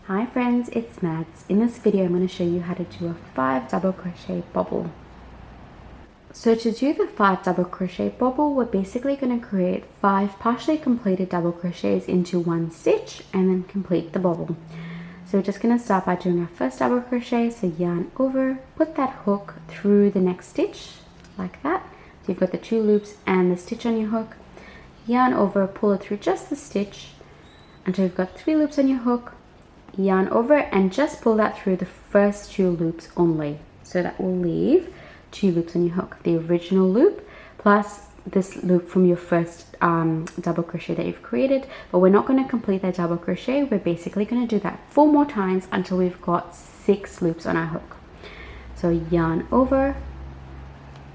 Hi friends, it's Mads. In this video I'm going to show you how to do a 5 double crochet bobble. So to do the 5 double crochet bobble, we're basically going to create 5 partially completed double crochets into one stitch and then complete the bobble. So we're just going to start by doing our first double crochet. So yarn over, put that hook through the next stitch like that. So you've got the 2 loops and the stitch on your hook. Yarn over, pull it through just the stitch until you've got 3 loops on your hook. Yarn over and just pull that through the first 2 loops only, so that will leave 2 loops on your hook, the original loop plus this loop from your first double crochet that you've created. But we're not going to complete that double crochet. We're basically going to do that 4 more times until we've got 6 loops on our hook. So yarn over,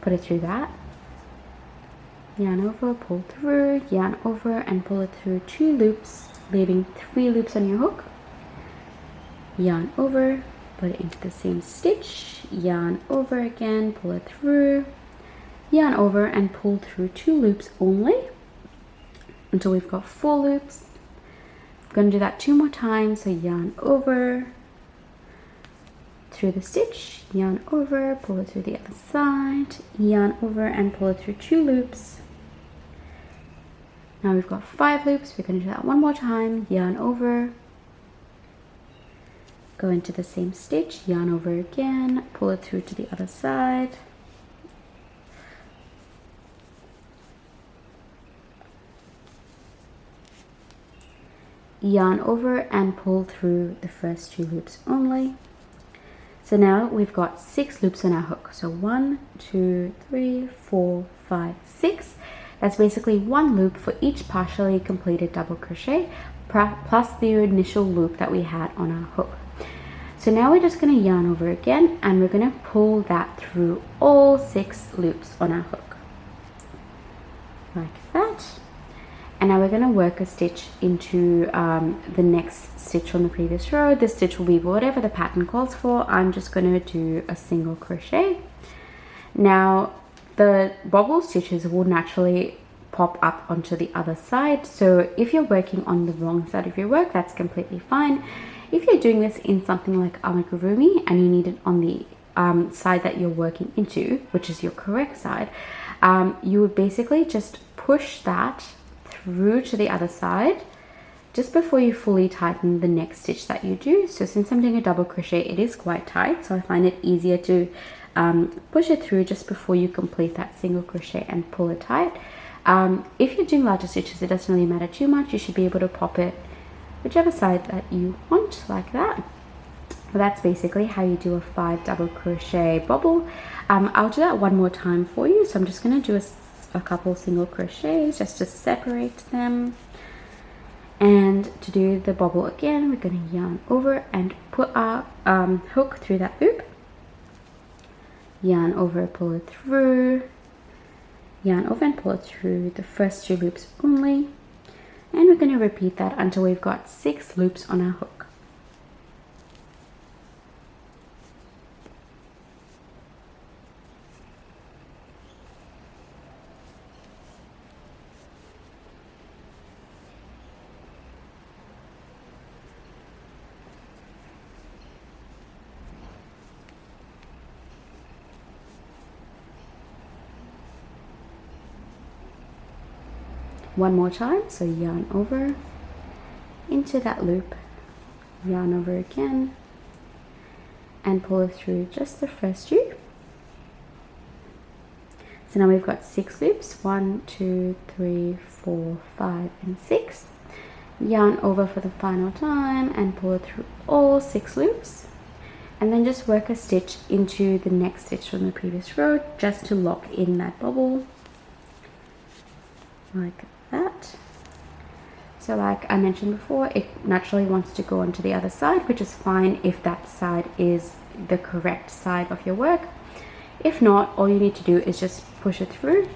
put it through that, yarn over, pull through, yarn over and pull it through 2 loops, leaving 3 loops on your hook. Yarn over, put it into the same stitch, yarn over again, pull it through, yarn over and pull through 2 loops only until we've got 4 loops. I'm going to do that 2 more times. So yarn over, through the stitch, yarn over, pull it through the other side, yarn over and pull it through 2 loops. Now we've got 5 loops. We're going to do that 1 more time. Yarn over, go into the same stitch, yarn over again, pull it through to the other side, yarn over and pull through the first 2 loops only. So now we've got 6 loops on our hook. So 1, 2, 3, 4, 5, 6. That's basically 1 loop for each partially completed double crochet plus the initial loop that we had on our hook. So now we're just going to yarn over again and we're going to pull that through all 6 loops on our hook like that. And now we're going to work a stitch into the next stitch on the previous row. This stitch will be whatever the pattern calls for. I'm just going to do a single crochet. Now the bobble stitches will naturally pop up onto the other side, so if you're working on the wrong side of your work, that's completely fine. If you're doing this in something like amigurumi and you need it on the side that you're working into, which is your correct side, you would basically just push that through to the other side just before you fully tighten the next stitch that you do. So since I'm doing a double crochet, it is quite tight, so I find it easier to push it through just before you complete that single crochet and pull it tight. If you're doing larger stitches, it doesn't really matter too much. You should be able to pop it whichever side that you want, like that. But that's basically how you do a 5 double crochet bobble. I'll do that 1 more time for you. So I'm just going to do a couple single crochets just to separate them. And to do the bobble again, we're going to yarn over and put our hook through that loop. Yarn over, pull it through, yarn over and pull it through the first 2 loops only. And we're going to repeat that until we've got 6 loops on our hook. One more time, so yarn over into that loop, yarn over again and pull it through just the first 2. So now we've got 6 loops, 1, 2, 3, 4, 5 and 6. Yarn over for the final time and pull it through all 6 loops, and then just work a stitch into the next stitch from the previous row just to lock in that bobble like that. So like I mentioned before, it naturally wants to go onto the other side, which is fine if that side is the correct side of your work. If not, all you need to do is just push it through,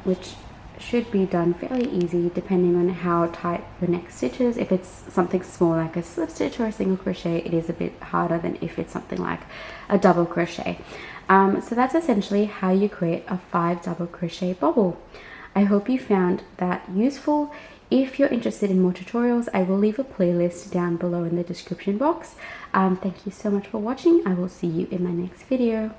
which should be done fairly easy depending on how tight the next stitch is. If it's something small like a slip stitch or a single crochet, it is a bit harder than if it's something like a double crochet. So that's essentially how you create a 5 double crochet bobble. I hope you found that useful. If you're interested in more tutorials, I will leave a playlist down below in the description box. Thank you so much for watching. I will see you in my next video.